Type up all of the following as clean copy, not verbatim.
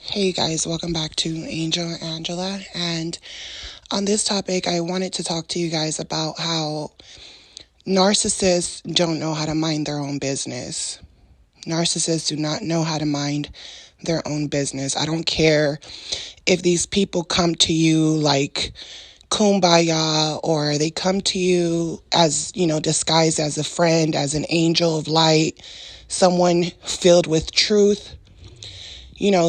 Hey guys, welcome back to Angel Angela. And on this topic, I wanted to talk to you guys about how narcissists don't know how to mind their own business. Narcissists do not know how to mind their own business. I don't care if these people come to you like kumbaya, or they come to you as, disguised as a friend, as an angel of light, someone filled with truth.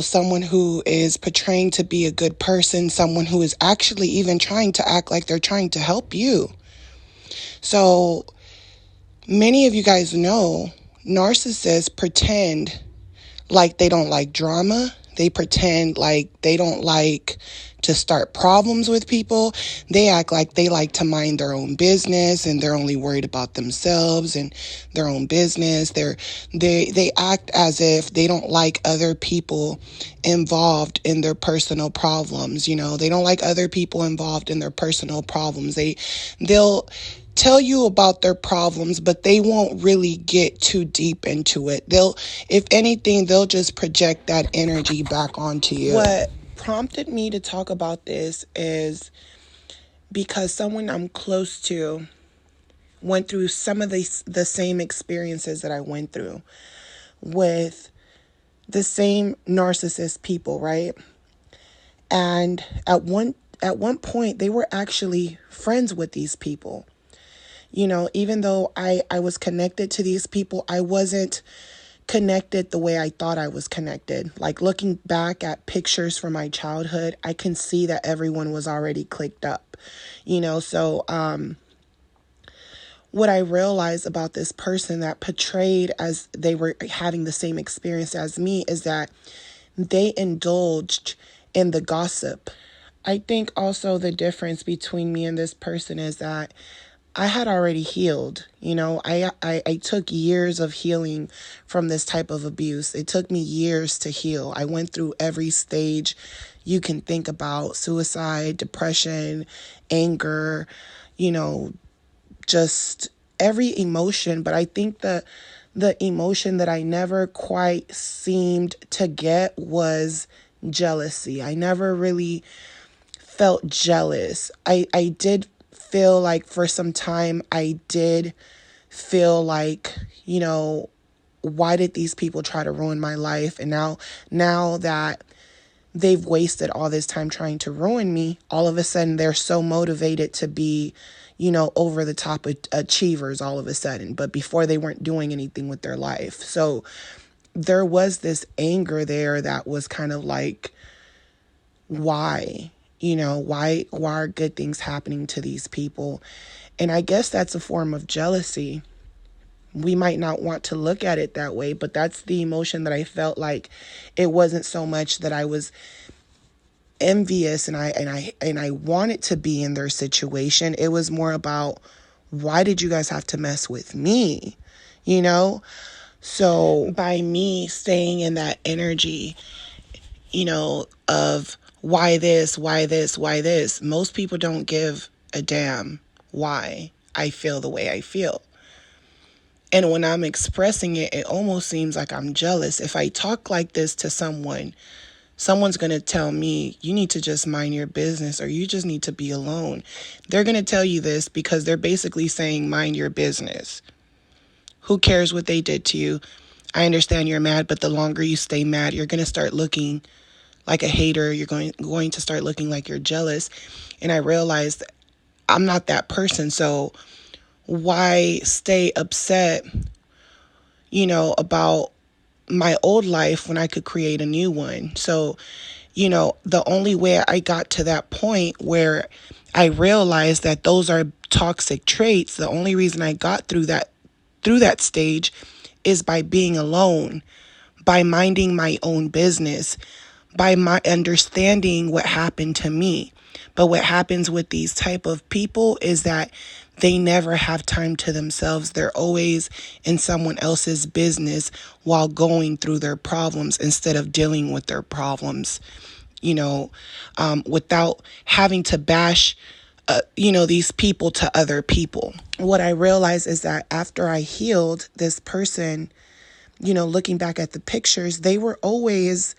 Someone who is portraying to be a good person, someone who is actually even trying to act like they're trying to help you. So many of you guys know narcissists pretend like they don't like drama. They pretend like they don't like to start problems with people. They act like they like to mind their own business and they're only worried about themselves and their own business. They act as if they don't like other people involved in their personal problems. They don't like other people involved in their personal problems. They'll tell you about their problems, but they won't really get too deep into it. If anything, they'll just project that energy back onto you. What prompted me to talk about this is because someone I'm close to went through some of the same experiences that I went through with the same narcissist people, right? And at one point, they were actually friends with these people. Even though I was connected to these people, I wasn't connected the way I thought I was connected. Like looking back at pictures from my childhood, I can see that everyone was already clicked up, So what I realized about this person that portrayed as they were having the same experience as me is that they indulged in the gossip. I think also the difference between me and this person is that I had already healed. I took years of healing from this type of abuse. It took me years to heal. I went through every stage you can think about: suicide, depression, anger, just every emotion. But I think the emotion that I never quite seemed to get was jealousy. I never really felt jealous. I did feel like for some time I did feel like, why did these people try to ruin my life? And now that they've wasted all this time trying to ruin me, all of a sudden they're so motivated to be, over the top achievers all of a sudden. But before, they weren't doing anything with their life. So there was this anger there that was kind of like, why? Why are good things happening to these people? And I guess that's a form of jealousy. We might not want to look at it that way, but that's the emotion that I felt. Like it wasn't so much that I was envious and I wanted to be in their situation. It was more about, why did you guys have to mess with me? So by me staying in that energy, of why this, most people don't give a damn why I feel the way I feel. And when I'm expressing it, it almost seems like I'm jealous. If I talk like this to someone's going to tell me, you need to just mind your business, or you just need to be alone. They're going to tell you this because they're basically saying, mind your business. Who cares what they did to you? I understand you're mad, but the longer you stay mad, you're going to start looking like a hater. You're going to start looking like you're jealous. And I realized I'm not that person. So why stay upset, about my old life when I could create a new one? So, the only way I got to that point where I realized that those are toxic traits, the only reason I got through that stage is by being alone, by minding my own business, by my understanding what happened to me. But what happens with these type of people is that they never have time to themselves. They're always in someone else's business while going through their problems instead of dealing with their problems, without having to bash these people to other people. What I realized is that after I healed this person, looking back at the pictures, they were always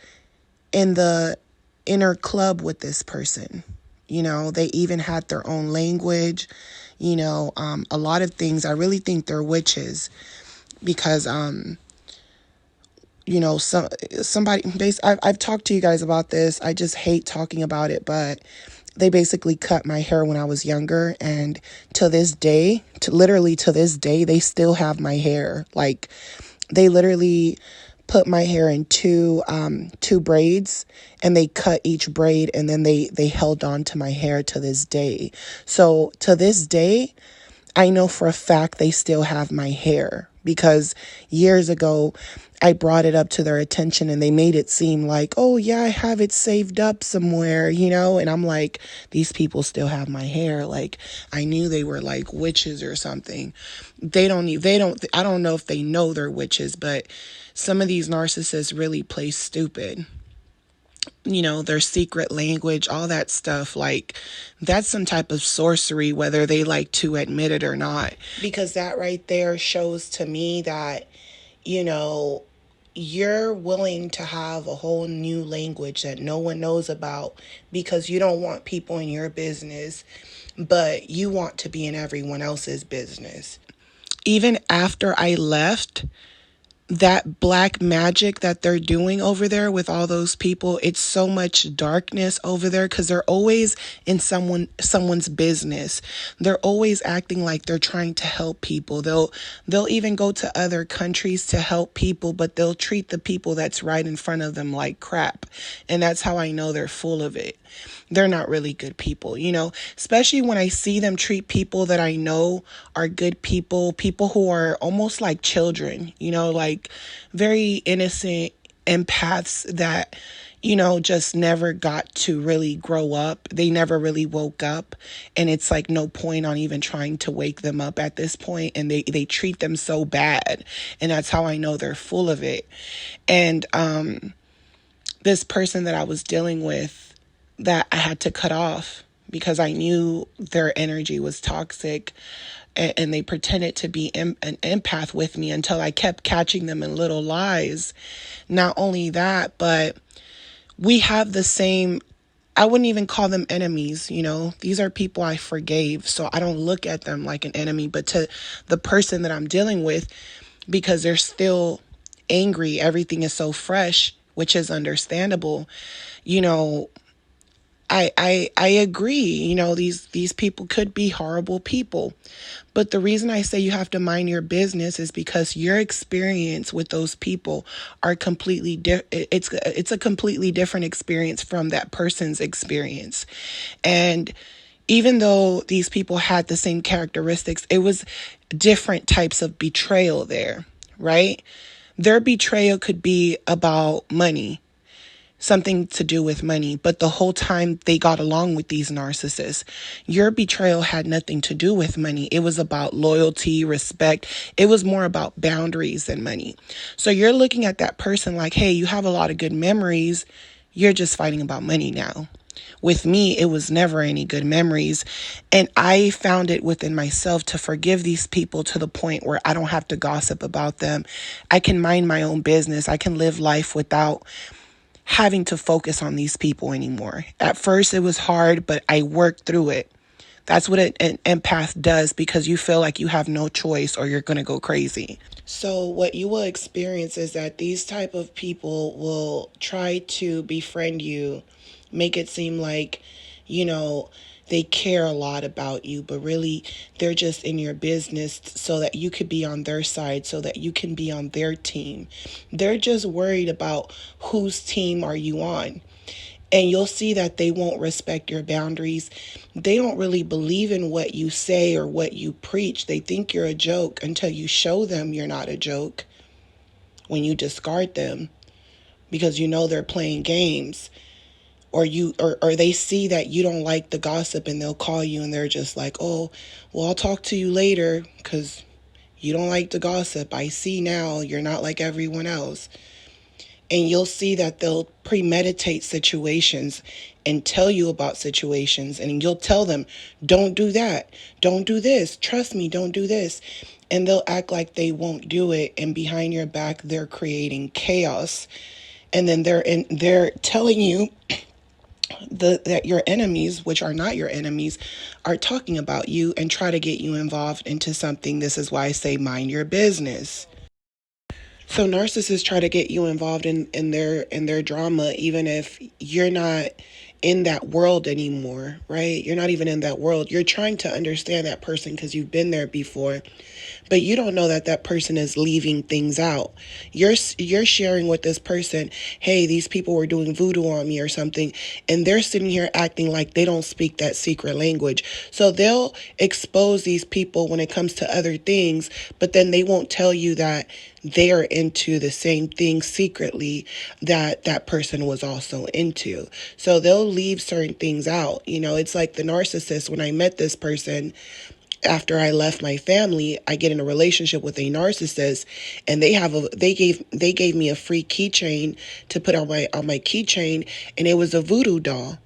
in the inner club with this person. They even had their own language, a lot of things. I really think they're witches because, somebody, I've talked to you guys about this. I just hate talking about it, but they basically cut my hair when I was younger. And to this day, literally to this day, they still have my hair. Like, they literally put my hair in two braids, and they cut each braid, and then they held on to my hair to this day. So to this day, I know for a fact they still have my hair, because years ago I brought it up to their attention and they made it seem like, oh yeah, I have it saved up somewhere, and I'm like, these people still have my hair. Like, I knew they were like witches or something. I don't know if they know they're witches, but some of these narcissists really play stupid. Their secret language, all that stuff, like, that's some type of sorcery, whether they like to admit it or not. Because that right there shows to me that, you're willing to have a whole new language that no one knows about because you don't want people in your business, but you want to be in everyone else's business. Even after I left, that black magic that they're doing over there with all those people, it's so much darkness over there because they're always in someone's business. They're always acting like they're trying to help people. They'll even go to other countries to help people, but they'll treat the people that's right in front of them like crap. And that's how I know they're full of it. They're not really good people, especially when I see them treat people that I know are good people who are almost like children, like very innocent empaths that, just never got to really grow up. They never really woke up, and it's like no point on even trying to wake them up at this point. And they treat them so bad. And that's how I know they're full of it. And, this person that I was dealing with, that I had to cut off because I knew their energy was toxic, and they pretended to be an empath with me until I kept catching them in little lies. Not only that, but we have the same, I wouldn't even call them enemies, these are people I forgave. So I don't look at them like an enemy, but to the person that I'm dealing with, because they're still angry, everything is so fresh, which is understandable, I agree, these people could be horrible people. But the reason I say you have to mind your business is because your experience with those people are completely it's a completely different experience from that person's experience. And even though these people had the same characteristics, it was different types of betrayal there, right? Their betrayal could be about money, something to do with money, but the whole time they got along with these narcissists. Your betrayal had nothing to do with money. It was about loyalty, respect. It was more about boundaries than money. So you're looking at that person like, hey, you have a lot of good memories. You're just fighting about money now. With me, it was never any good memories. And I found it within myself to forgive these people to the point where I don't have to gossip about them. I can mind my own business. I can live life without having to focus on these people anymore. At first it was hard, but I worked through it. That's what an empath does, because you feel like you have no choice or you're going to go crazy. So what you will experience is that these type of people will try to befriend you, make it seem like, they care a lot about you, but really they're just in your business so that you could be on their side, so that you can be on their team. They're just worried about whose team are you on. And you'll see that they won't respect your boundaries. They don't really believe in what you say or what you preach. They think you're a joke until you show them you're not a joke, when you discard them, because they're playing games. Or they see that you don't like the gossip, and they'll call you and they're just like, oh, well, I'll talk to you later because you don't like the gossip. I see now you're not like everyone else. And you'll see that they'll premeditate situations and tell you about situations. And you'll tell them, don't do that. Don't do this. Trust me, don't do this. And they'll act like they won't do it. And behind your back, they're creating chaos. And then they're telling you that your enemies, which are not your enemies, are talking about you and try to get you involved into something. This is why I say mind your business. So narcissists try to get you involved in their drama, even if you're not in that world anymore, right? You're not even in that world. You're trying to understand that person because you've been there before, but you don't know that that person is leaving things out. You're sharing with this person, hey, these people were doing voodoo on me or something, and they're sitting here acting like they don't speak that secret language. So they'll expose these people when it comes to other things, but then they won't tell you that they are into the same thing secretly that that person was also into. So they'll leave certain things out. You know, it's like the narcissist. When I met this person, after I left my family, I get in a relationship with a narcissist, and they gave me a free keychain to put on my keychain, and it was a voodoo doll.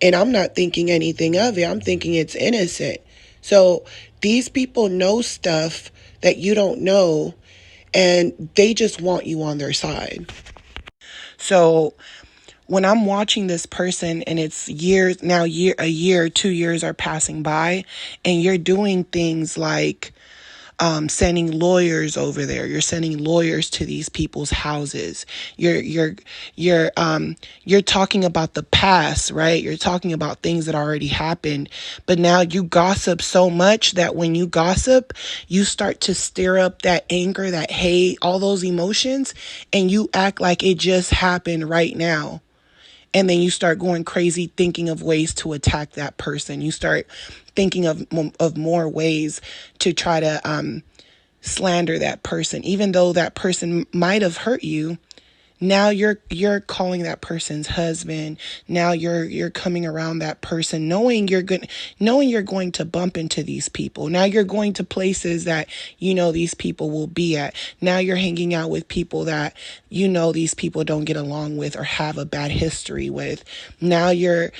And I'm not thinking anything of it. I'm thinking it's innocent. So these people know stuff that you don't know, and they just want you on their side. So when I'm watching this person and it's years now, a year, 2 years are passing by, and you're doing things like sending lawyers over there. You're sending lawyers to these people's houses. You're talking about the past, right? You're talking about things that already happened. But now you gossip so much that when you gossip, you start to stir up that anger, that hate, all those emotions, and you act like it just happened right now. And then you start going crazy thinking of ways to attack that person. You start thinking of more ways to try to slander that person, even though that person might have hurt you. Now you're calling that person's husband. Now you're coming around that person, knowing you're going to bump into these people. Now you're going to places that you know these people will be at. Now you're hanging out with people that you know these people don't get along with or have a bad history with. Now you're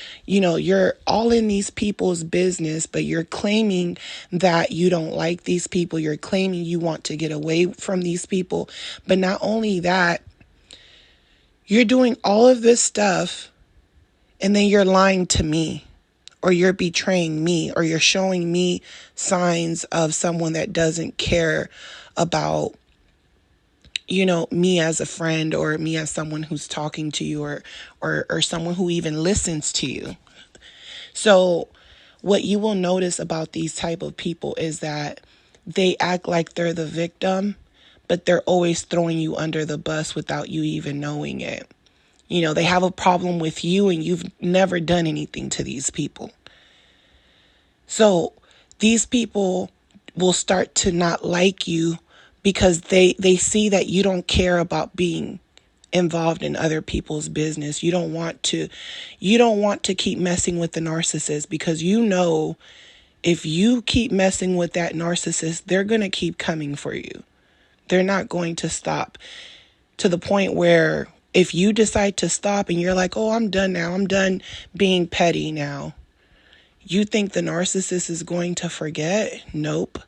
all in these people's business, but you're claiming that you don't like these people. You're claiming you want to get away from these people. But not only that, you're doing all of this stuff, and then you're lying to me, or you're betraying me, or you're showing me signs of someone that doesn't care about, me as a friend, or me as someone who's talking to you, or someone who even listens to you. So what you will notice about these type of people is that they act like they're the victim, but they're always throwing you under the bus without you even knowing it. They have a problem with you, and you've never done anything to these people. So these people will start to not like you because they see that you don't care about being involved in other people's business. You don't want to keep messing with the narcissist, because if you keep messing with that narcissist, they're going to keep coming for you. They're not going to stop, to the point where if you decide to stop and you're like, oh, I'm done now, I'm done being petty now, you think the narcissist is going to forget? Nope.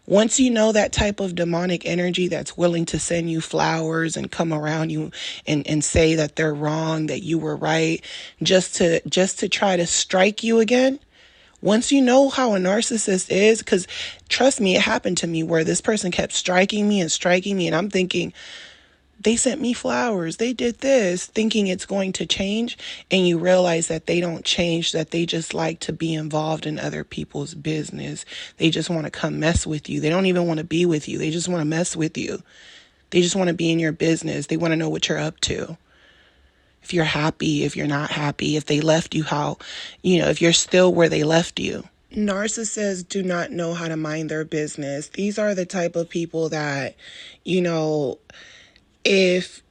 Once you know that type of demonic energy that's willing to send you flowers and come around you and say that they're wrong, that you were right, just to try to strike you again. Once you know how a narcissist is, because trust me, it happened to me where this person kept striking me, and I'm thinking, they sent me flowers, they did this, thinking it's going to change. And you realize that they don't change, that they just like to be involved in other people's business. They just want to come mess with you. They don't even want to be with you. They just want to mess with you. They just want to be in your business. They want to know what you're up to. If you're happy, if you're not happy, if they left you if you're still where they left you. Narcissists do not know how to mind their business. These are the type of people that, if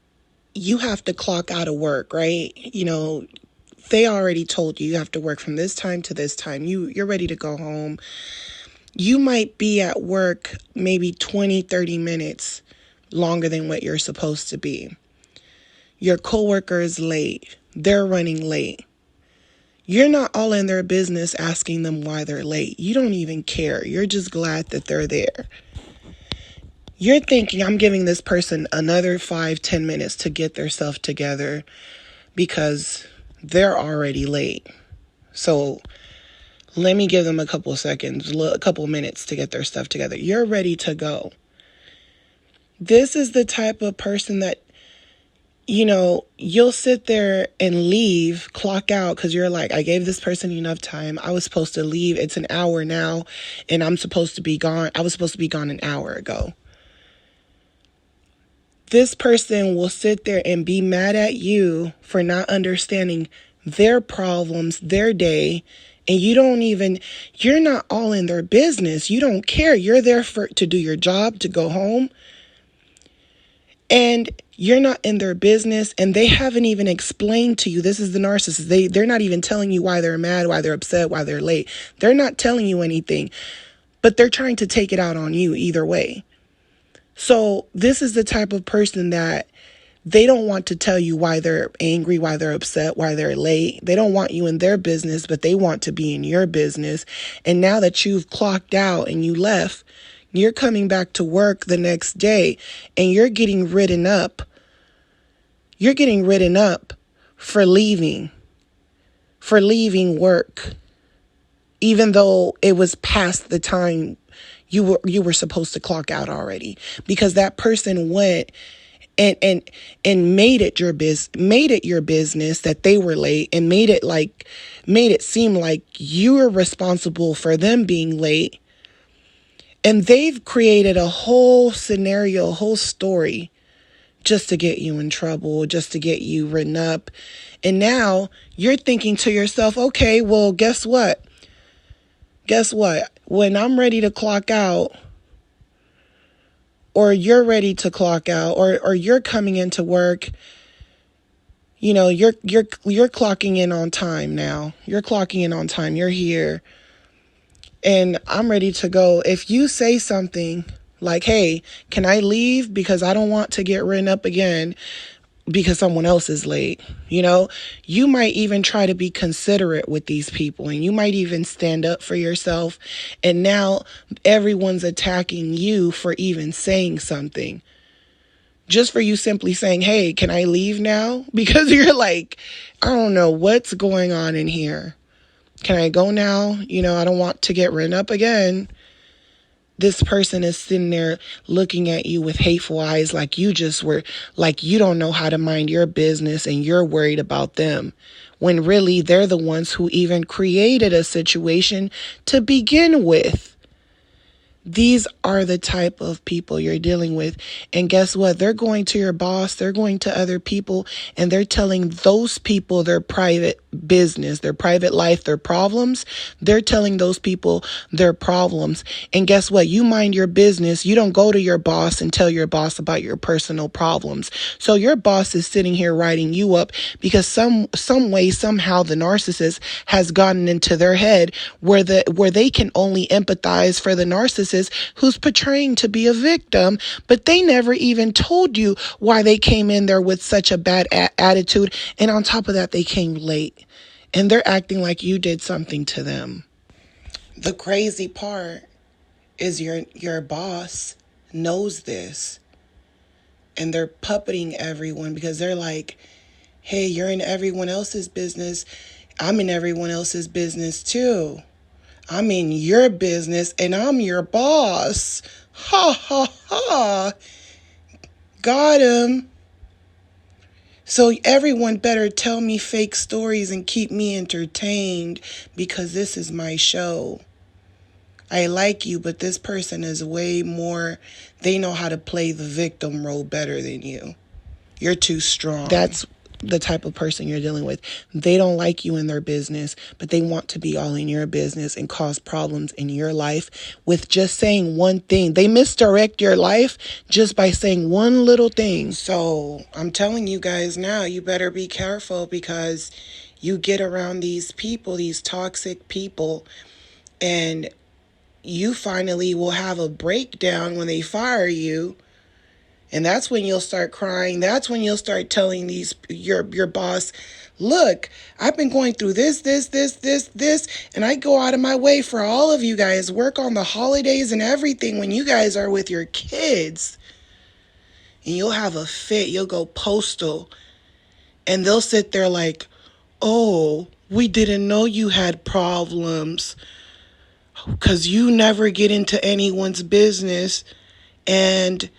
you have to clock out of work, right? They already told you have to work from this time to this time. You're ready to go home. You might be at work maybe 20, 30 minutes longer than what you're supposed to be. Your coworker is late. They're running late. You're not all in their business asking them why they're late. You don't even care. You're just glad that they're there. You're thinking, I'm giving this person another 5-10 minutes to get their stuff together because they're already late. So let me give them a couple seconds, a couple minutes to get their stuff together. You're ready to go. This is the type of person that, you'll sit there and leave, clock out, because you're like, I gave this person enough time. I was supposed to leave. It's an hour now, and I'm supposed to be gone. I was supposed to be gone an hour ago. This person will sit there and be mad at you for not understanding their problems, their day, and you're not all in their business. You don't care. You're there to do your job, to go home, and you're not in their business, and they haven't even explained to you. This is the narcissist. They're not even telling you why they're mad, why they're upset, why they're late. They're not telling you anything, but they're trying to take it out on you either way. So this is the type of person that they don't want to tell you why they're angry, why they're upset, why they're late. They don't want you in their business, but they want to be in your business. And now that you've clocked out and you left, you're coming back to work the next day and you're getting written up. You're getting written up for leaving work, even though it was past the time you were supposed to clock out already, because that person went and made it your business that they were late, and made it seem like you were responsible for them being late. And they've created a whole scenario, a whole story just to get you in trouble, just to get you written up. And now you're thinking to yourself, okay, well, guess what? When I'm ready to clock out, or you're ready to clock out, or you're coming into work, you're clocking in on time now. You're clocking in on time. You're here. And I'm ready to go. If you say something like, hey, can I leave because I don't want to get written up again because someone else is late, you might even try to be considerate with these people, and you might even stand up for yourself. And now everyone's attacking you for even saying something. Just for you simply saying, hey, can I leave now? Because you're like, I don't know what's going on in here. Can I go now? I don't want to get written up again. This person is sitting there looking at you with hateful eyes, like you don't know how to mind your business and you're worried about them, when really they're the ones who even created a situation to begin with. These are the type of people you're dealing with. And guess what? They're going to your boss, they're going to other people, and they're telling those people their private business, their private life, their problems. They're telling those people their problems. And guess what? You mind your business. You don't go to your boss and tell your boss about your personal problems. So your boss is sitting here writing you up because some way, somehow the narcissist has gotten into their head where they can only empathize for the narcissist who's portraying to be a victim, but they never even told you why they came in there with such a bad attitude. And on top of that, they came late and they're acting like you did something to them. The crazy part is your boss knows this, and they're puppeting everyone because they're like, hey, you're in everyone else's business. I'm in everyone else's business too. I'm in your business and I'm your boss. Ha ha ha. Got him. So everyone better tell me fake stories and keep me entertained because this is my show. I like you, but this person is way more, they know how to play the victim role better than you. You're too strong. That's the type of person you're dealing with. They don't like you in their business, but they want to be all in your business and cause problems in your life with just saying one thing. They misdirect your life just by saying one little thing. So I'm telling you guys now, you better be careful, because you get around these people, these toxic people, and you finally will have a breakdown when they fire you. And that's when you'll start crying. That's when you'll start telling your boss, look, I've been going through this, and I go out of my way for all of you guys, work on the holidays and everything when you guys are with your kids. And you'll have a fit. You'll go postal. And they'll sit there like, oh, we didn't know you had problems because you never get into anyone's business. And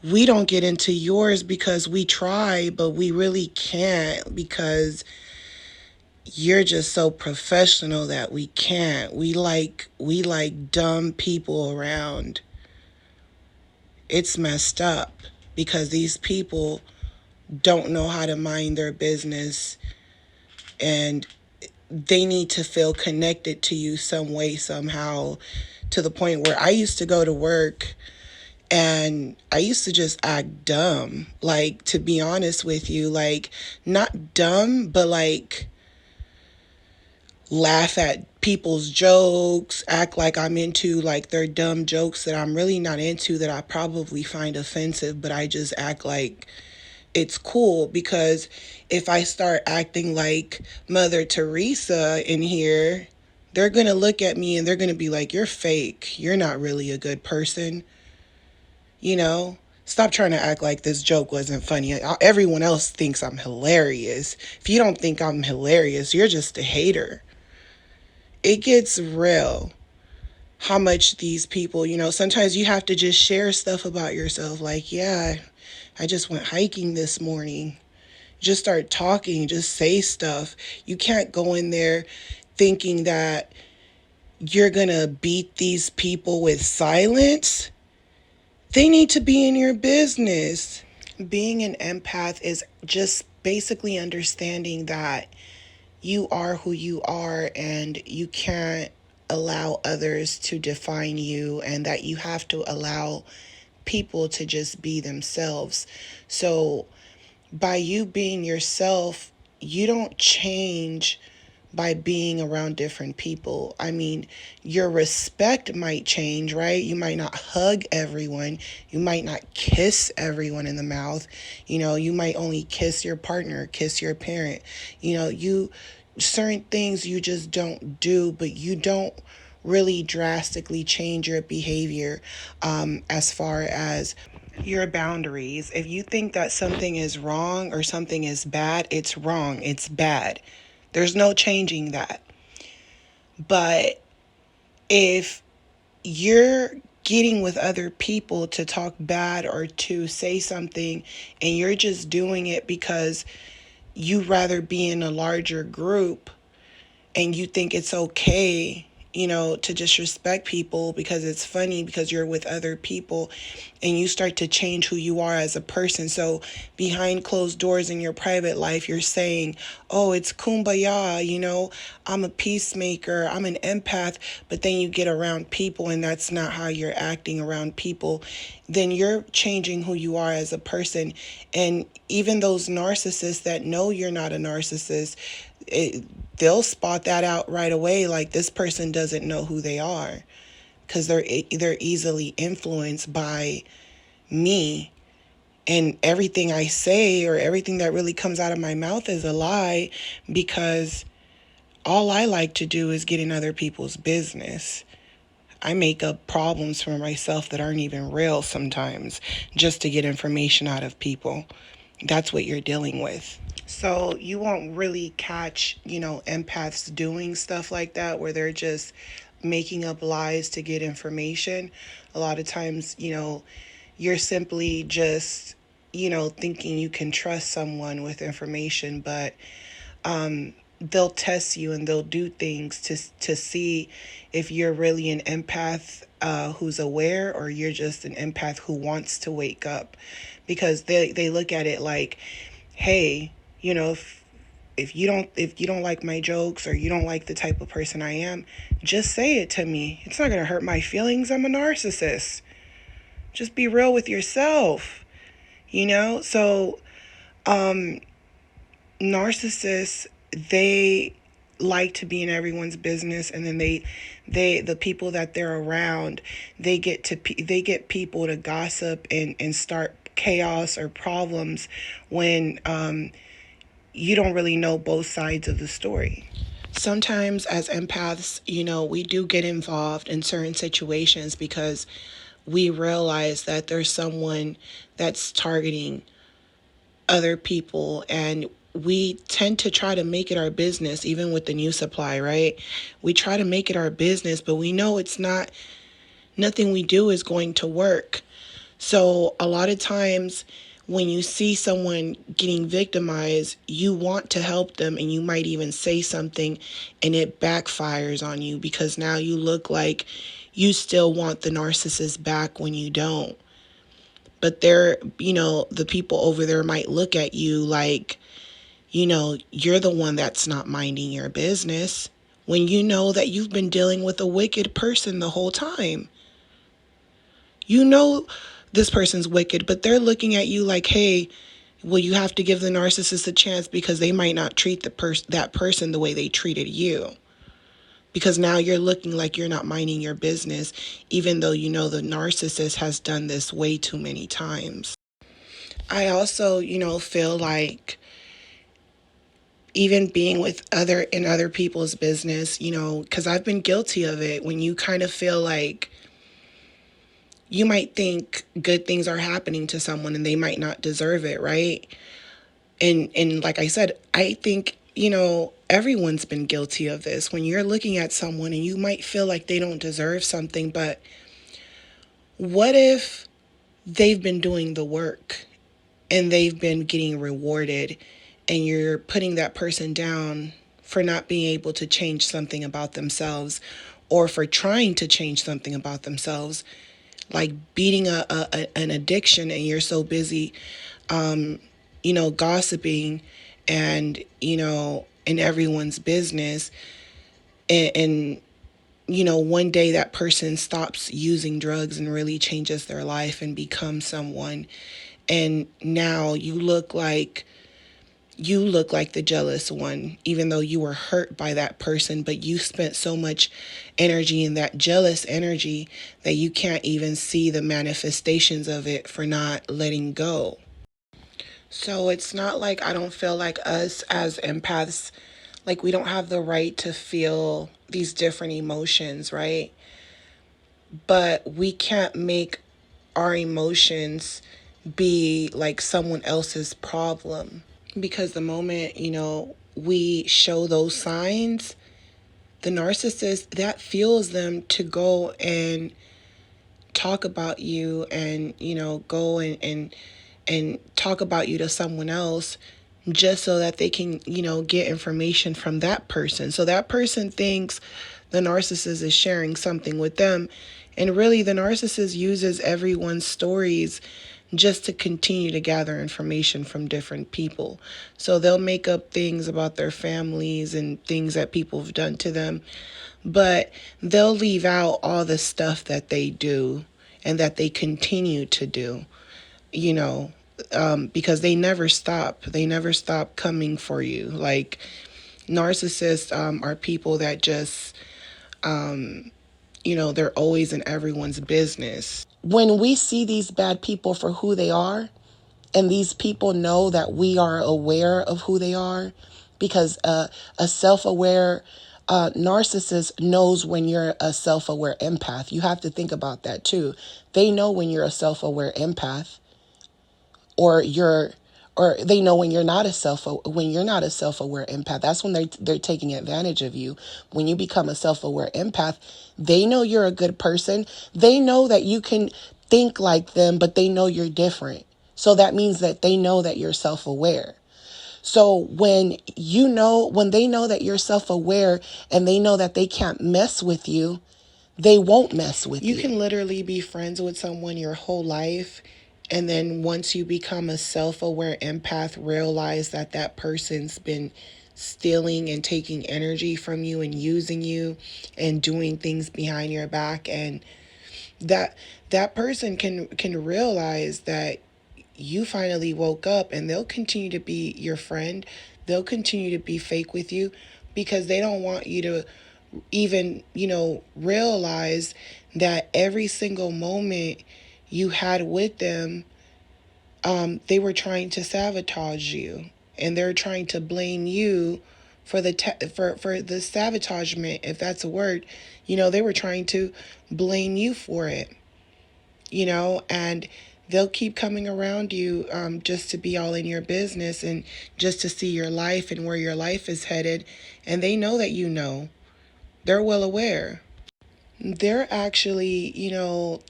we don't get into yours because we try, but we really can't because you're just so professional that we can't. We like dumb people around. It's messed up because these people don't know how to mind their business, and they need to feel connected to you some way, somehow, to the point where I used to go to work and I used to just act dumb. Like, to be honest with you, like, not dumb, but like, laugh at people's jokes, act like I'm into like their dumb jokes that I'm really not into, that I probably find offensive, but I just act like it's cool. Because if I start acting like Mother Teresa in here, they're going to look at me and they're going to be like, you're fake. You're not really a good person. You know, stop trying to act like this joke wasn't funny. Everyone else thinks I'm hilarious. If you don't think I'm hilarious, you're just a hater. It gets real how much these people, sometimes you have to just share stuff about yourself. Like, yeah, I just went hiking this morning. Just start talking, just say stuff. You can't go in there thinking that you're going to beat these people with silence. They need to be in your business. Being an empath is just basically understanding that you are who you are and you can't allow others to define you, and that you have to allow people to just be themselves. So by you being yourself, you don't change by being around different people. I mean, your respect might change, right? You might not hug everyone. You might not kiss everyone in the mouth. You might only kiss your partner, kiss your parent. Certain things you just don't do, but you don't really drastically change your behavior as far as your boundaries. If you think that something is wrong or something is bad, it's wrong. It's bad. There's no changing that. But if you're getting with other people to talk bad or to say something, and you're just doing it because you rather be in a larger group, and you think it's okay, to disrespect people because it's funny because you're with other people, and you start to change who you are as a person. So behind closed doors in your private life, you're saying, oh, it's kumbaya, I'm a peacemaker, I'm an empath, but then you get around people and that's not how you're acting around people. Then you're changing who you are as a person. And even those narcissists that know you're not a narcissist, they'll spot that out right away. Like, this person doesn't know who they are, because they're easily influenced by me, and everything I say or everything that really comes out of my mouth is a lie, because all I like to do is get in other people's business. I make up problems for myself that aren't even real sometimes just to get information out of people. That's what you're dealing with. So you won't really catch, empaths doing stuff like that where they're just making up lies to get information. A lot of times, you're simply just, thinking you can trust someone with information, but they'll test you and they'll do things to see if you're really an empath who's aware, or you're just an empath who wants to wake up. Because they look at it like, hey, if you don't like my jokes, or you don't like the type of person I am, just say it to me. It's not going to hurt my feelings. I'm a narcissist. Just be real with yourself. So narcissists, they like to be in everyone's business, and then the people that they're around, they get people to gossip and start chaos or problems when you don't really know both sides of the story. Sometimes, as empaths, we do get involved in certain situations because we realize that there's someone that's targeting other people, and we tend to try to make it our business. Even with the new supply, right? We try to make it our business, but we know it's not. Nothing we do is going to work. So a lot of times when you see someone getting victimized, you want to help them, and you might even say something, and it backfires on you because now you look like you still want the narcissist back when you don't. But the people over there might look at you like, you're the one that's not minding your business, when you know that you've been dealing with a wicked person the whole time. You know this person's wicked, but they're looking at you like, hey, well, you have to give the narcissist a chance because they might not treat that person the way they treated you. Because now you're looking like you're not minding your business, even though the narcissist has done this way too many times. I also, feel like even being with other people's business, because I've been guilty of it, when you kind of feel like you might think good things are happening to someone and they might not deserve it, right? And like I said, I think, everyone's been guilty of this. When you're looking at someone and you might feel like they don't deserve something, but what if they've been doing the work and they've been getting rewarded, and you're putting that person down for not being able to change something about themselves, or for trying to change something about themselves, like beating an addiction, and you're so busy, gossiping and, in everyone's business. And one day that person stops using drugs and really changes their life and becomes someone. And now you look like the jealous one, even though you were hurt by that person, but you spent so much energy in that jealous energy that you can't even see the manifestations of it for not letting go. So it's not like I don't feel like us as empaths, like we don't have the right to feel these different emotions, right? But we can't make our emotions be like someone else's problem. Because the moment, we show those signs, the narcissist, that fuels them to go and talk about you, and, go and talk about you to someone else, just so that they can, get information from that person. So that person thinks the narcissist is sharing something with them. And really, the narcissist uses everyone's stories just to continue to gather information from different people. So they'll make up things about their families and things that people have done to them, but they'll leave out all the stuff that they do and that they continue to do, you know, because they never stop. They never stop coming for you. Like, narcissists are people that just, they're always in everyone's business. When we see these bad people for who they are, and these people know that we are aware of who they are, because a self-aware narcissist knows when you're a self-aware empath. You have to think about that too. They know when you're a self-aware empath, or they know when you're not a self-aware empath. That's when they're taking advantage of you. When you become a self-aware empath, they know you're a good person. They know that you can think like them, but they know you're different. So that means that they know that you're self-aware. So when they know that you're self-aware, and they know that they can't mess with you, they won't mess with you. You can literally be friends with someone your whole life, and then once you become a self-aware empath, realize that that person's been stealing and taking energy from you and using you and doing things behind your back, and that person can realize that you finally woke up, and they'll continue to be your friend. They'll continue to be fake with you because they don't want you to even, realize that every single moment you had with them, they were trying to sabotage you, and they're trying to blame you for for the sabotagement, if that's a word. They were trying to blame you for it. And they'll keep coming around you, just to be all in your business and just to see your life and where your life is headed. And they know that they're well aware. They're actually,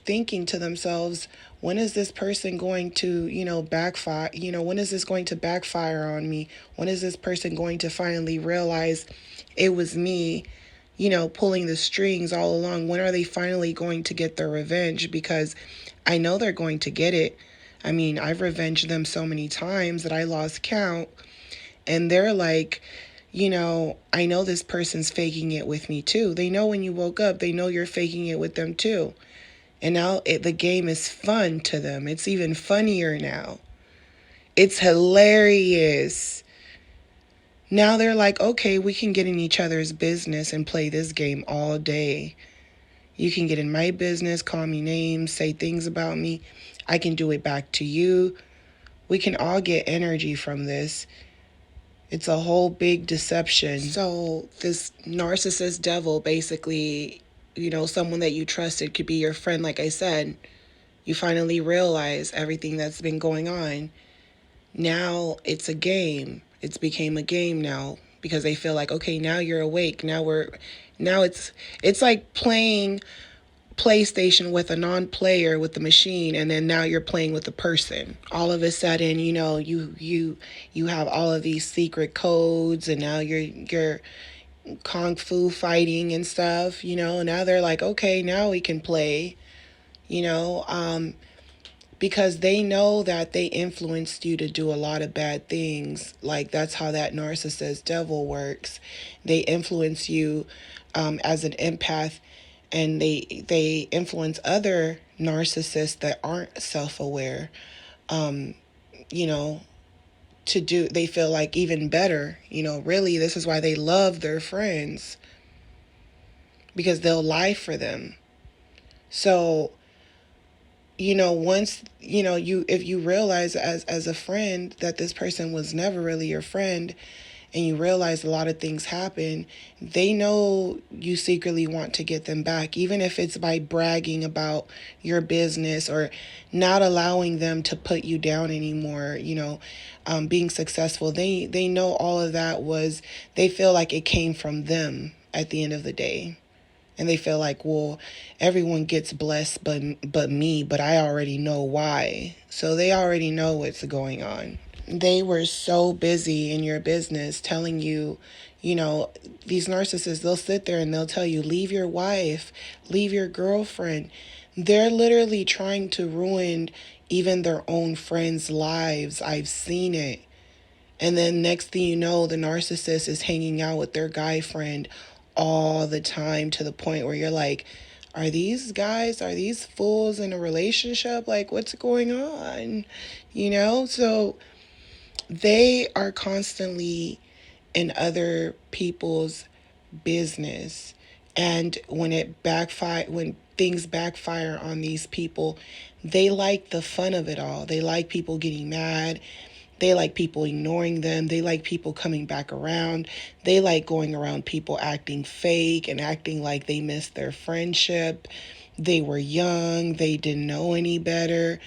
thinking to themselves, when is this person going to, backfire? When is this going to backfire on me? When is this person going to finally realize it was me, pulling the strings all along? When are they finally going to get their revenge? Because I know they're going to get it. I mean, I've revenged them so many times that I lost count. And they're like, I know this person's faking it with me too. They know when you woke up, they know you're faking it with them too. And now the game is fun to them. It's even funnier now. It's hilarious. Now they're like, okay, we can get in each other's business and play this game all day. You can get in my business, call me names, say things about me. I can do it back to you. We can all get energy from this. It's a whole big deception. So this narcissist devil, basically, someone that you trusted could be your friend, like I said. You finally realize everything that's been going on. Now it's a game. It's became a game now because they feel like, okay, now you're awake. Now it's like playing PlayStation with a non-player with the machine, and then now you're playing with the person. All of a sudden, you have all of these secret codes, and now you're kung fu fighting and stuff. Now they're like, okay, now we can play. You know, because they know that they influenced you to do a lot of bad things. Like, that's how that narcissist devil works. They influence you, as an empath, and they influence other narcissists that aren't self-aware, you know they feel like even better. Really, this is why they love their friends, because they'll lie for them. So, once, if you realize as a friend that this person was never really your friend, and you realize a lot of things happen, they know you secretly want to get them back, even if it's by bragging about your business or not allowing them to put you down anymore, being successful. They know all of that they feel like it came from them at the end of the day. And they feel like, well, everyone gets blessed but me, but I already know why. So they already know what's going on. They were so busy in your business telling you, these narcissists, they'll sit there and they'll tell you, leave your wife, leave your girlfriend. They're literally trying to ruin even their own friends' lives. I've seen it. And then next thing you know, the narcissist is hanging out with their guy friend all the time, to the point where you're like, are these fools in a relationship? Like, what's going on? So they are constantly in other people's business. And when things backfire on these people, they like the fun of it all. They like people getting mad. They like people ignoring them. They like people coming back around. They like going around people acting fake and acting like they missed their friendship. They were young. They didn't know any better.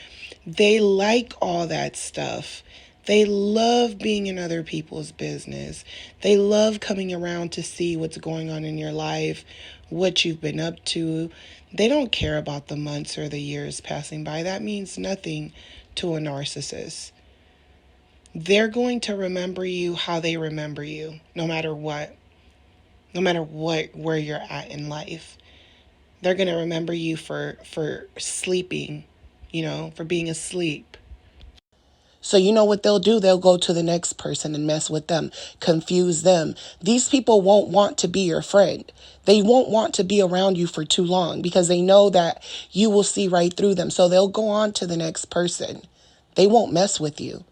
They like all that stuff. They love being in other people's business. They love coming around to see what's going on in your life, what you've been up to. They don't care about the months or the years passing by. That means nothing to a narcissist. They're going to remember you how they remember you, no matter what. No matter where you're at in life. They're going to remember you for sleeping, for being asleep. So you know what they'll do? They'll go to the next person and mess with them, confuse them. These people won't want to be your friend. They won't want to be around you for too long because they know that you will see right through them. So they'll go on to the next person. They won't mess with you.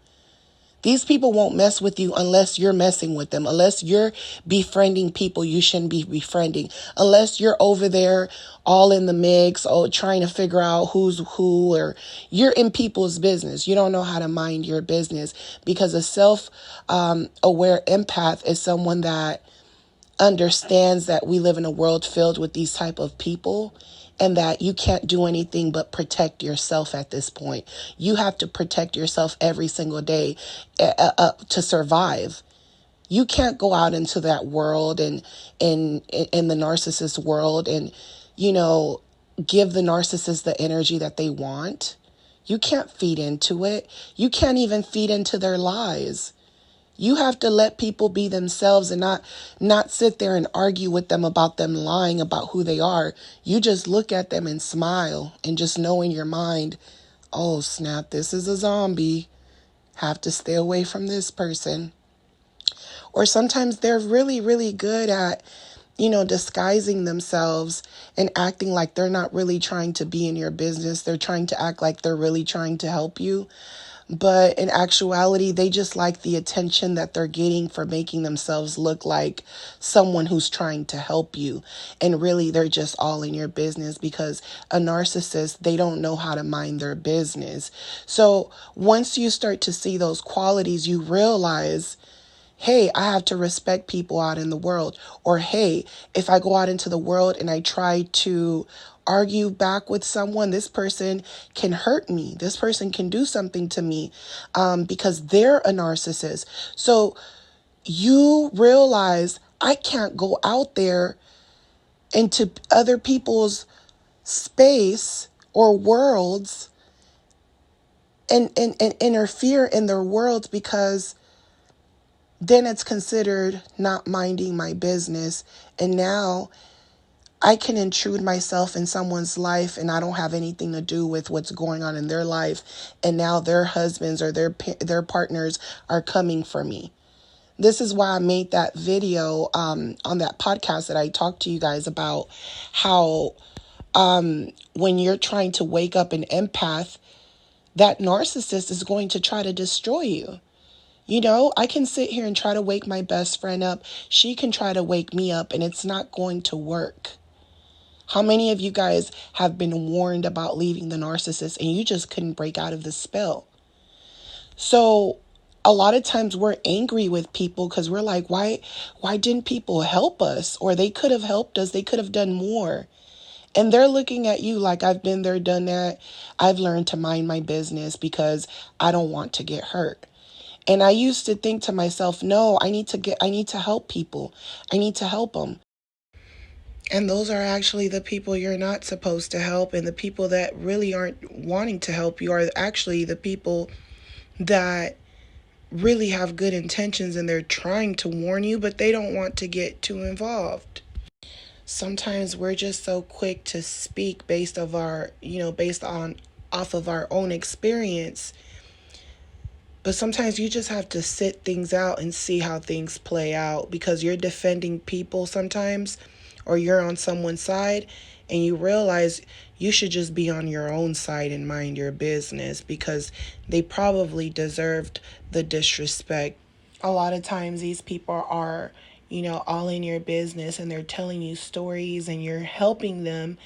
These people won't mess with you unless you're messing with them, unless you're befriending people you shouldn't be befriending, unless you're over there all in the mix, trying to figure out who's who, or you're in people's business. You don't know how to mind your business, because a self-aware empath is someone that understands that we live in a world filled with these type of people, and that you can't do anything but protect yourself at this point. You have to protect yourself every single day to survive. You can't go out into that world and in the narcissist world and, give the narcissist the energy that they want. You can't feed into it. You can't even feed into their lies. You have to let people be themselves and not sit there and argue with them about them lying about who they are. You just look at them and smile and just know in your mind, oh snap, this is a zombie. Have to stay away from this person. Or sometimes they're really, really good at, disguising themselves and acting like they're not really trying to be in your business. They're trying to act like they're really trying to help you. But in actuality, they just like the attention that they're getting for making themselves look like someone who's trying to help you. And really, they're just all in your business, because a narcissist, they don't know how to mind their business. So once you start to see those qualities, you realize, hey, I have to respect people out in the world. Or, hey, if I go out into the world and I try to argue back with someone, this person can hurt me. This person can do something to me because they're a narcissist. So you realize, I can't go out there into other people's space or worlds and interfere in their worlds, because then it's considered not minding my business. And now I can intrude myself in someone's life and I don't have anything to do with what's going on in their life. And now their husbands or their partners are coming for me. This is why I made that video on that podcast that I talked to you guys about how when you're trying to wake up an empath, that narcissist is going to try to destroy you. I can sit here and try to wake my best friend up. She can try to wake me up, and it's not going to work. How many of you guys have been warned about leaving the narcissist and you just couldn't break out of the spell? So a lot of times we're angry with people because we're like, why didn't people help us? Or they could have helped us. They could have done more. And they're looking at you like, I've been there, done that. I've learned to mind my business because I don't want to get hurt. And I used to think to myself, no, I need to help people. I need to help them. And those are actually the people you're not supposed to help. And the people that really aren't wanting to help you are actually the people that really have good intentions and they're trying to warn you, but they don't want to get too involved. Sometimes we're just so quick to speak based off of our own experience. But sometimes you just have to sit things out and see how things play out, because you're defending people sometimes, or you're on someone's side and you realize you should just be on your own side and mind your business, because they probably deserved the disrespect. A lot of times these people are, all in your business and they're telling you stories and you're helping them,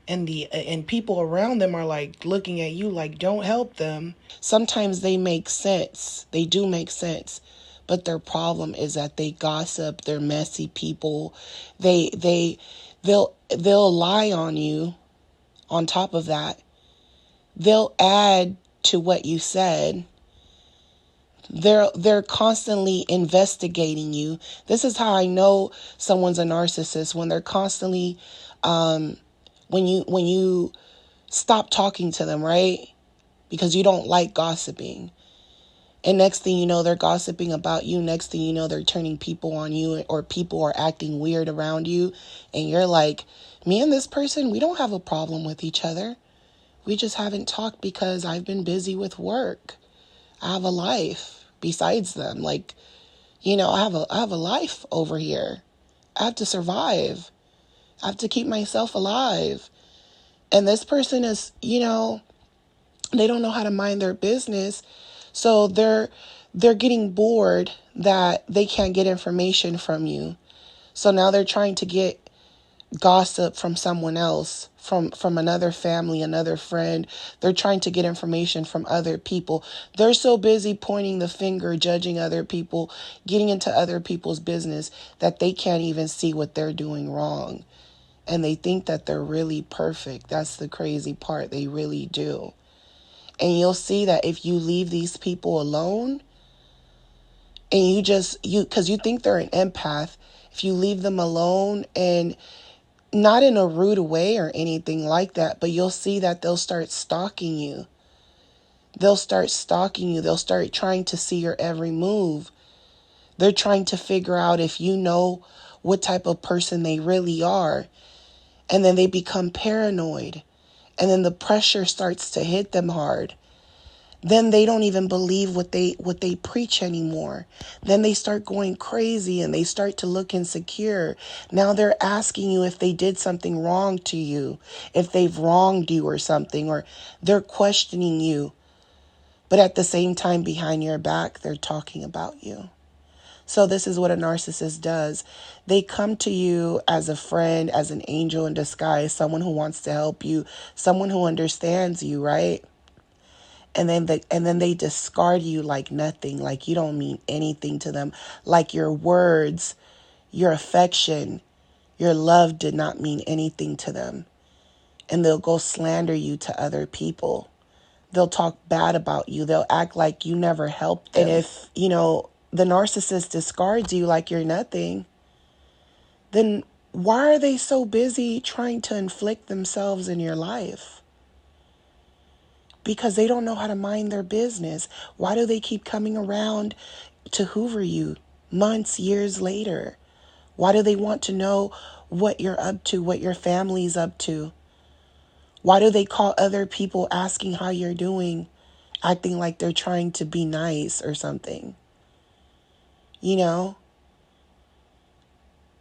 and people around them are like looking at you like, don't help them. Sometimes they make sense. They do make sense. But their problem is that they gossip, they're messy people. They'll lie on you. On top of that, they'll add to what you said. They're constantly investigating you. This is how I know someone's a narcissist, when they're constantly when you stop talking to them, right? Because you don't like gossiping. And next thing you know, they're gossiping about you. Next thing you know, they're turning people on you, or people are acting weird around you. And you're like, me and this person, we don't have a problem with each other. We just haven't talked because I've been busy with work. I have a life besides them. I have a life over here. I have to survive. I have to keep myself alive. And this person is, they don't know how to mind their business. So they're they're getting bored that they can't get information from you. So now they're trying to get gossip from someone else, from another family, another friend. They're trying to get information from other people. They're so busy pointing the finger, judging other people, getting into other people's business, that they can't even see what they're doing wrong. And they think that they're really perfect. That's the crazy part. They really do. And you'll see that if you leave these people alone, and because you think they're an empath, if you leave them alone, and not in a rude way or anything like that, but you'll see that they'll start stalking you. They'll start stalking you. They'll start trying to see your every move. They're trying to figure out if you know what type of person they really are. And then they become paranoid. And then the pressure starts to hit them hard. Then they don't even believe what they preach anymore. Then they start going crazy and they start to look insecure. Now they're asking you if they did something wrong to you, if they've wronged you or something, or they're questioning you. But at the same time, behind your back, they're talking about you. So this is what a narcissist does. They come to you as a friend, as an angel in disguise, someone who wants to help you, someone who understands you, right? And then they discard you like nothing, like you don't mean anything to them, like your words, your affection, your love did not mean anything to them. And they'll go slander you to other people. They'll talk bad about you. They'll act like you never helped them. And if, the narcissist discards you like you're nothing, then why are they so busy trying to inflict themselves in your life? Because they don't know how to mind their business. Why do they keep coming around to hoover you months, years later? Why do they want to know what you're up to, what your family's up to? Why do they call other people asking how you're doing, acting like they're trying to be nice or something?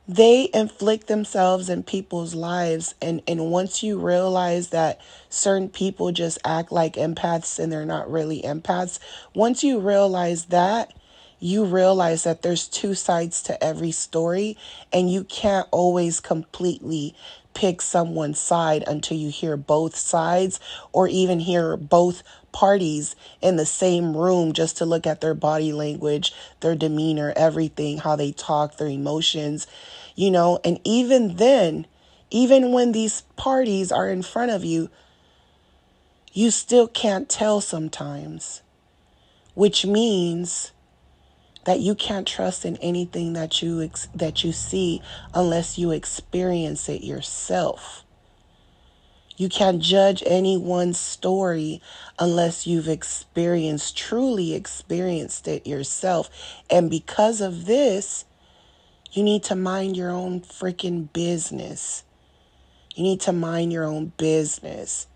They inflict themselves in people's lives. And once you realize that certain people just act like empaths and they're not really empaths, once you realize that, you realize that there's two sides to every story, and you can't always completely pick someone's side until you hear both sides, or even hear both parties in the same room, just to look at their body language, their demeanor, everything, how they talk, their emotions, and even then, even when these parties are in front of you, you still can't tell sometimes, which means that you can't trust in anything that you see unless you experience it yourself. You can't judge anyone's story unless you've truly experienced it yourself. And because of this, you need to mind your own freaking business. You need to mind your own business.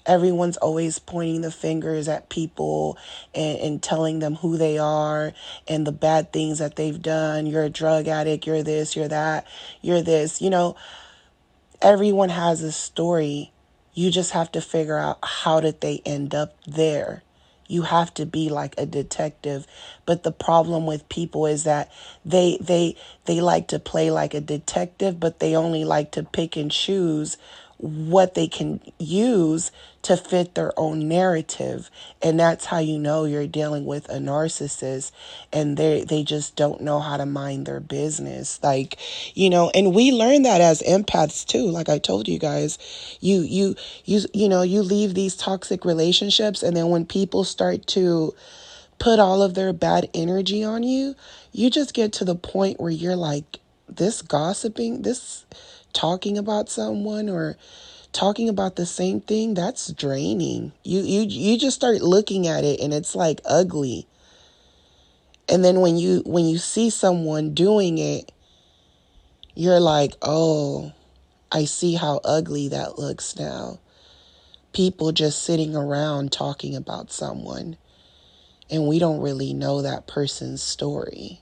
Everyone's always pointing the fingers at people and telling them who they are and the bad things that they've done. You're a drug addict. You're this, you're that, you're this. Everyone has a story. You just have to figure out, how did they end up there? You have to be like a detective. But the problem with people is that they like to play like a detective, but they only like to pick and choose what they can use to fit their own narrative. And that's how you know you're dealing with a narcissist, and they just don't know how to mind their business. And we learn that as empaths too. Like I told you guys, you leave these toxic relationships, and then when people start to put all of their bad energy on you, you just get to the point where you're like, this gossiping, this talking about someone or talking about the same thing, that's draining. You just start looking at it and it's like ugly. And then when you see someone doing it, you're like, oh, I see how ugly that looks now. People just sitting around talking about someone, and we don't really know that person's story.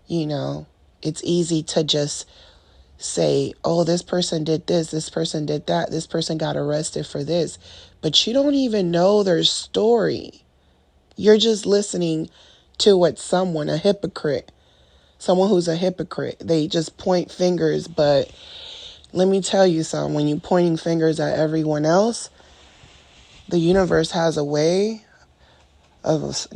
It's easy to just say, oh, this person did this person did that, this person got arrested for this, but you don't even know their story. You're just listening to what a hypocrite, someone who's a hypocrite. They just point fingers, but let me tell you something. When you're pointing fingers at everyone else, the universe has a way of,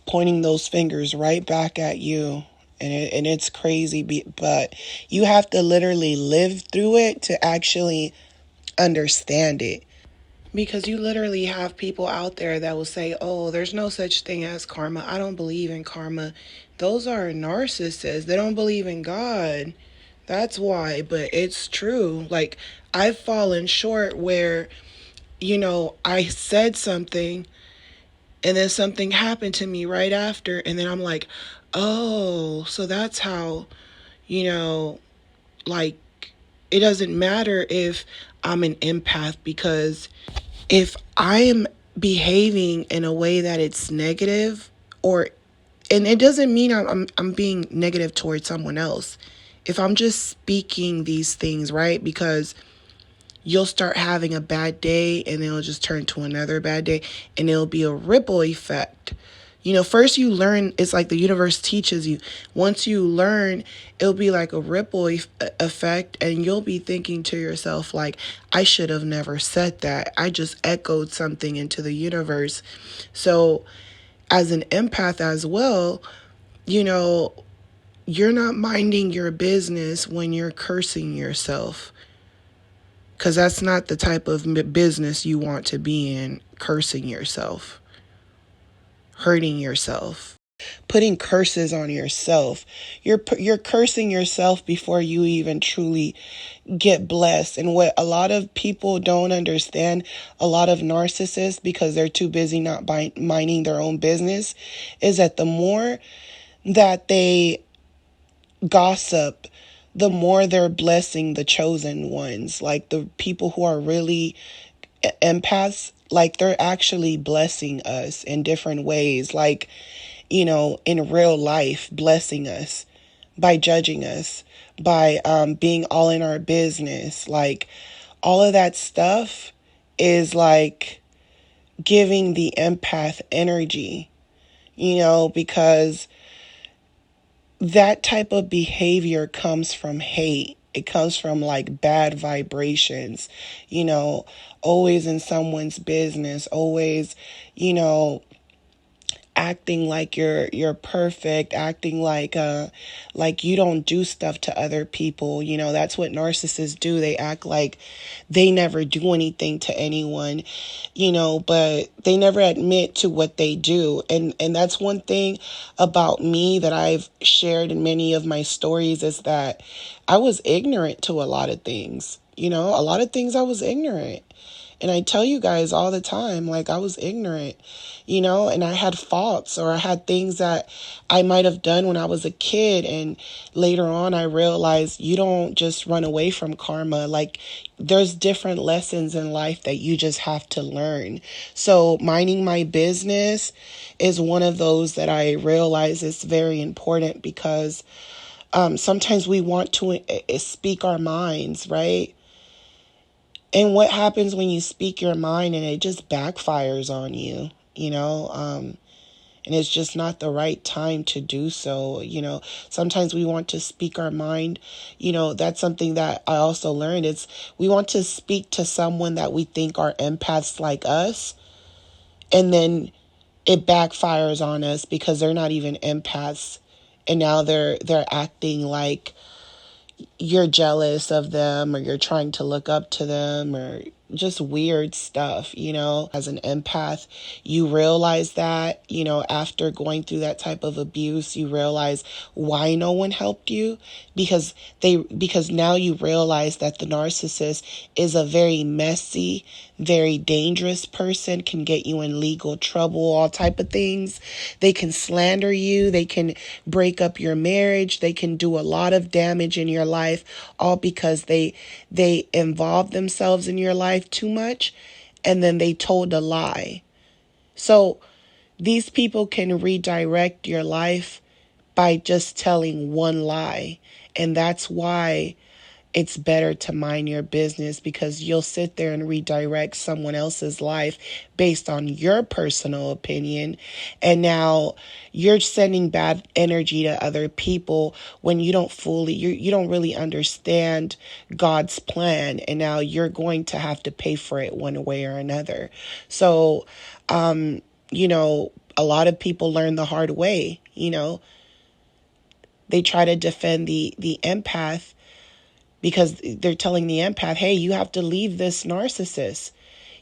pointing those fingers right back at you. And it's crazy, but you have to literally live through it to actually understand it. Because you literally have people out there that will say, oh, there's no such thing as karma. I don't believe in karma. Those are narcissists. They don't believe in God. That's why. But it's true. Like, I've fallen short where, I said something and then something happened to me right after. And then I'm like, oh, so that's how, you know, like, it doesn't matter if I'm an empath, because if I am behaving in a way that it's negative, or and it doesn't mean I'm being negative towards someone else. If I'm just speaking these things, right? Because you'll start having a bad day and then it'll just turn to another bad day and it'll be a ripple effect. First you learn, it's like the universe teaches you. Once you learn, it'll be like a ripple effect, and you'll be thinking to yourself, like, I should have never said that. I just echoed something into the universe. So, as an empath as well, you're not minding your business when you're cursing yourself. Because that's not the type of business you want to be in, cursing yourself, hurting yourself, putting curses on yourself. You're cursing yourself before you even truly get blessed. And what a lot of people don't understand, a lot of narcissists, because they're too busy not minding their own business, is that the more that they gossip, the more they're blessing the chosen ones, like the people who are really empaths. Like, they're actually blessing us in different ways, like, in real life, blessing us by judging us, by being all in our business. Like, all of that stuff is like giving the empath energy, because that type of behavior comes from hate. It comes from like bad vibrations, always in someone's business, always, acting like you're perfect, acting like you don't do stuff to other people. That's what narcissists do. They act like they never do anything to anyone, but they never admit to what they do. And that's one thing about me that I've shared in many of my stories, is that I was ignorant to a lot of things. A lot of things I was ignorant. And I tell you guys all the time, like, I was ignorant, and I had faults, or I had things that I might have done when I was a kid. And later on, I realized you don't just run away from karma. Like, there's different lessons in life that you just have to learn. So minding my business is one of those that I realize is very important, because sometimes we want to speak our minds, right? And what happens when you speak your mind and it just backfires on you, and it's just not the right time to do so. Sometimes we want to speak our mind. That's something that I also learned. It's, we want to speak to someone that we think are empaths like us, and then it backfires on us because they're not even empaths. And now they're acting like you're jealous of them, or you're trying to look up to them, or just weird stuff. As an empath, you realize that, after going through that type of abuse, you realize why no one helped you, because now you realize that the narcissist is a very messy, very dangerous person, can get you in legal trouble, all type of things. They can slander you, they can break up your marriage, they can do a lot of damage in your life, all because they involve themselves in your life too much, and then they told a lie. So these people can redirect your life by just telling one lie. And that's why it's better to mind your business, because you'll sit there and redirect someone else's life based on your personal opinion. And now you're sending bad energy to other people when you don't you don't really understand God's plan. And now you're going to have to pay for it one way or another. So, you know, a lot of people learn the hard way. You know, they try to defend the empath, because they're telling the empath, hey, you have to leave this narcissist.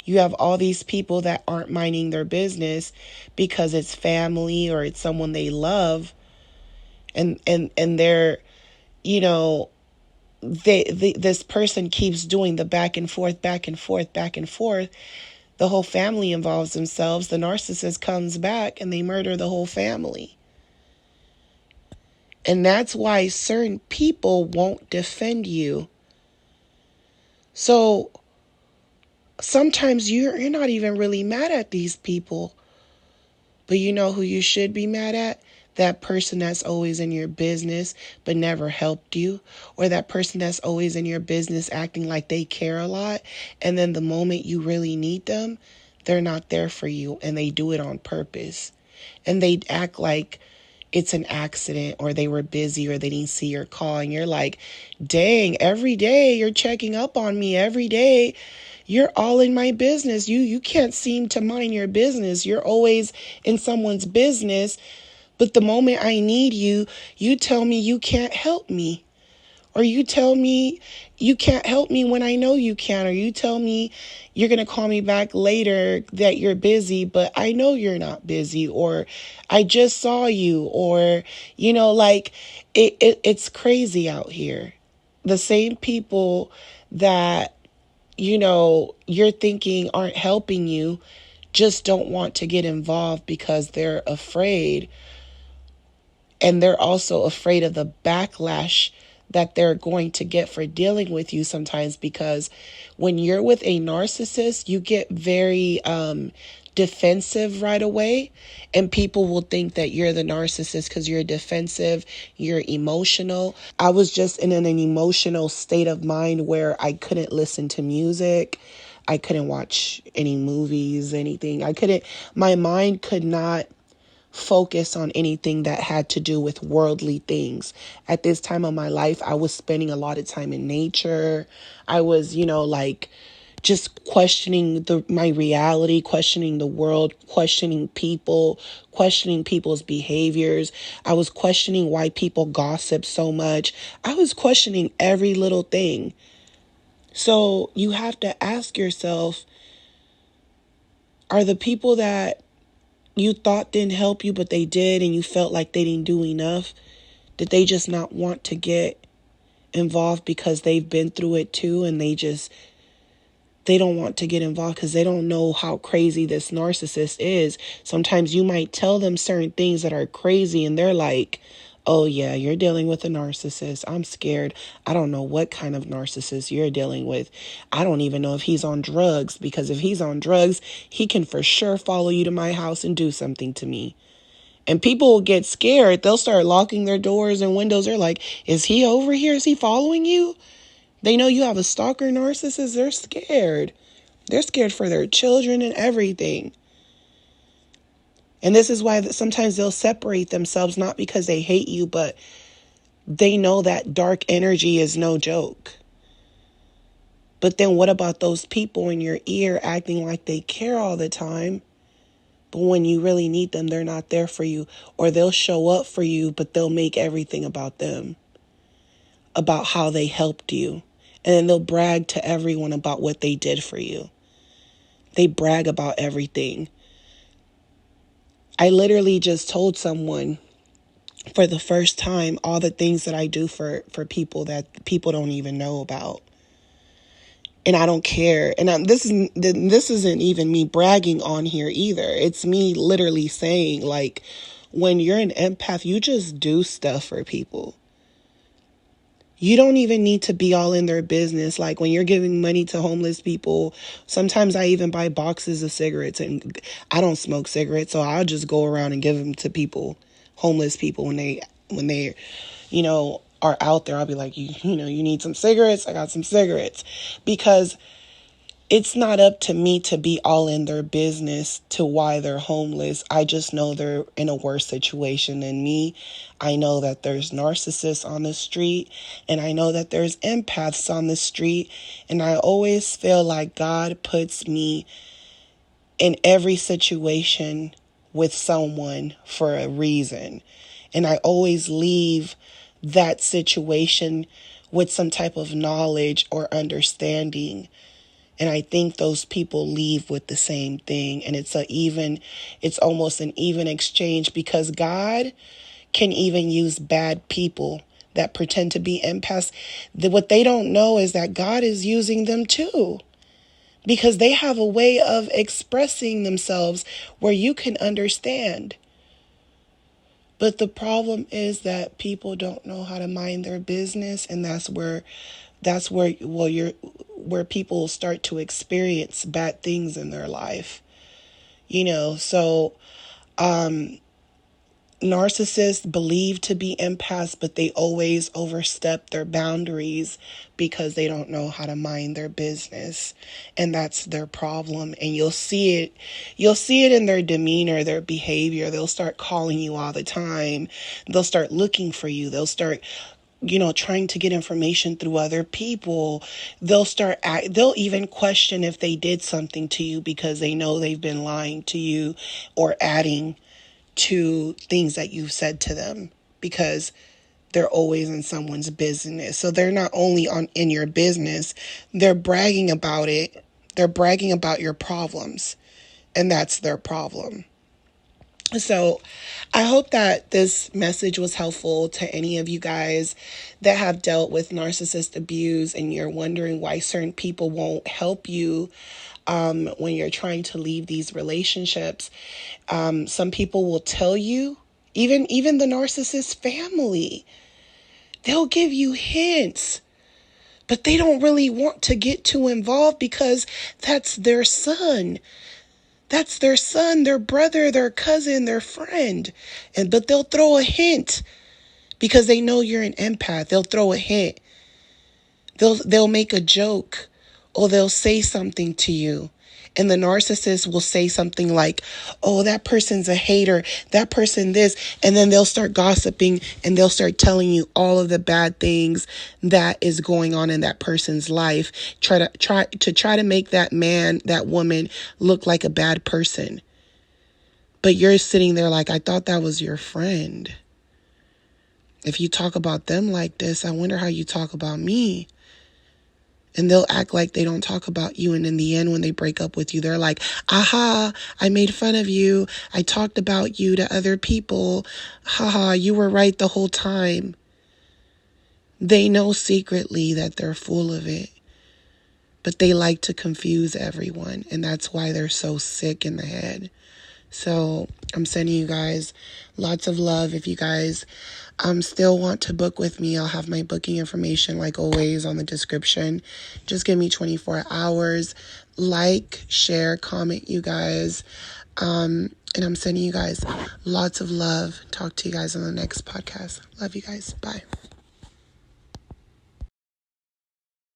You have all these people that aren't minding their business because it's family or it's someone they love. And they're, you know, this person keeps doing the back and forth, back and forth, back and forth. The whole family involves themselves. The narcissist comes back and they murder the whole family. And that's why certain people won't defend you. So sometimes you're not even really mad at these people. But you know who you should be mad at? That person that's always in your business but never helped you. Or that person that's always in your business acting like they care a lot. And then the moment you really need them, they're not there for you. And they do it on purpose. And they act like it's an accident, or they were busy, or they didn't see your call. And you're like, dang, every day you're checking up on me. Every day you're all in my business. You can't seem to mind your business. You're always in someone's business. But the moment I need you, you tell me you can't help me. Or you tell me you can't help me when I know you can. Or you tell me you're going to call me back later, that you're busy, but I know you're not busy. Or I just saw you. Or, you know, like it's crazy out here. The same people that, you know, you're thinking aren't helping you just don't want to get involved because they're afraid. And they're also afraid of the backlash that they're going to get for dealing with you sometimes, because when you're with a narcissist, you get very defensive right away, and people will think that you're the narcissist because you're defensive, you're emotional. I was just in an emotional state of mind where I couldn't listen to music. I couldn't watch any movies, anything. My mind could not focus on anything that had to do with worldly things. At this time of my life, I was spending a lot of time in nature. I was, you know, like just questioning my reality, questioning the world, questioning people, questioning people's behaviors. I was questioning why people gossip so much. I was questioning every little thing. So you have to ask yourself, are the people that you thought didn't help you, but they did, and you felt like they didn't do enough? Did they just not want to get involved because they've been through it too, and they don't want to get involved because they don't know how crazy this narcissist is? Sometimes you might tell them certain things that are crazy, and they're like, oh yeah, you're dealing with a narcissist. I'm scared. I don't know what kind of narcissist you're dealing with. I don't even know if he's on drugs, because if he's on drugs, he can for sure follow you to my house and do something to me. And people will get scared. They'll start locking their doors and windows. They're like, is he over here? Is he following you? They know you have a stalker narcissist. They're scared. They're scared for their children and everything. And this is why sometimes they'll separate themselves, not because they hate you, but they know that dark energy is no joke. But then what about those people in your ear acting like they care all the time, but when you really need them, they're not there for you? Or they'll show up for you, but they'll make everything about them, about how they helped you. And then they'll brag to everyone about what they did for you. They brag about everything. I literally just told someone for the first time all the things that I do for people that people don't even know about. And I don't care. And this isn't even me bragging on here either. It's me literally saying, like, when you're an empath, you just do stuff for people. You don't even need to be all in their business. Like when you're giving money to homeless people, sometimes I even buy boxes of cigarettes, and I don't smoke cigarettes, so I'll just go around and give them to people, homeless people, when they, you know, are out there, I'll be like, you know, you need some cigarettes? I got some cigarettes. Because it's not up to me to be all in their business to why they're homeless. I just know they're in a worse situation than me. I know that there's narcissists on the street, and I know that there's empaths on the street. And I always feel like God puts me in every situation with someone for a reason. And I always leave that situation with some type of knowledge or understanding. And I think those people leave with the same thing. And it's almost an even exchange, because God can even use bad people that pretend to be empaths. What they don't know is that God is using them too, because they have a way of expressing themselves where you can understand. But the problem is that people don't know how to mind their business, and where people start to experience bad things in their life. You know, so narcissists believe to be empaths, but they always overstep their boundaries because they don't know how to mind their business. And that's their problem. And you'll see it in their demeanor, their behavior. They'll start calling you all the time. They'll start looking for you. They'll start, you know, trying to get information through other people. They'll even question if they did something to you, because they know they've been lying to you or adding to things that you've said to them, because they're always in someone's business. So they're not only in your business, they're bragging about it. They're bragging about your problems, and that's their problem. So I hope that this message was helpful to any of you guys that have dealt with narcissist abuse and you're wondering why certain people won't help you when you're trying to leave these relationships. Some people will tell you, even the narcissist family, they'll give you hints, but they don't really want to get too involved because that's their son. That's their son, their brother, their cousin, their friend. But they'll throw a hint because they know you're an empath. They'll throw a hint. They'll make a joke, or they'll say something to you. And the narcissist will say something like, oh, that person's a hater, that person this. And then they'll start gossiping, and they'll start telling you all of the bad things that is going on in that person's life. Try to make that man, that woman look like a bad person. But you're sitting there like, I thought that was your friend. If you talk about them like this, I wonder how you talk about me. And they'll act like they don't talk about you. And in the end, when they break up with you, they're like, aha, I made fun of you. I talked about you to other people. Haha, you were right the whole time. They know secretly that they're full of it, but they like to confuse everyone. And that's why they're so sick in the head. So I'm sending you guys lots of love. If you guys still want to book with me, I'll have my booking information, like always, on the description. Just give me 24 hours. Like, share, comment, you guys. And I'm sending you guys lots of love. Talk to you guys on the next podcast. Love you guys. Bye.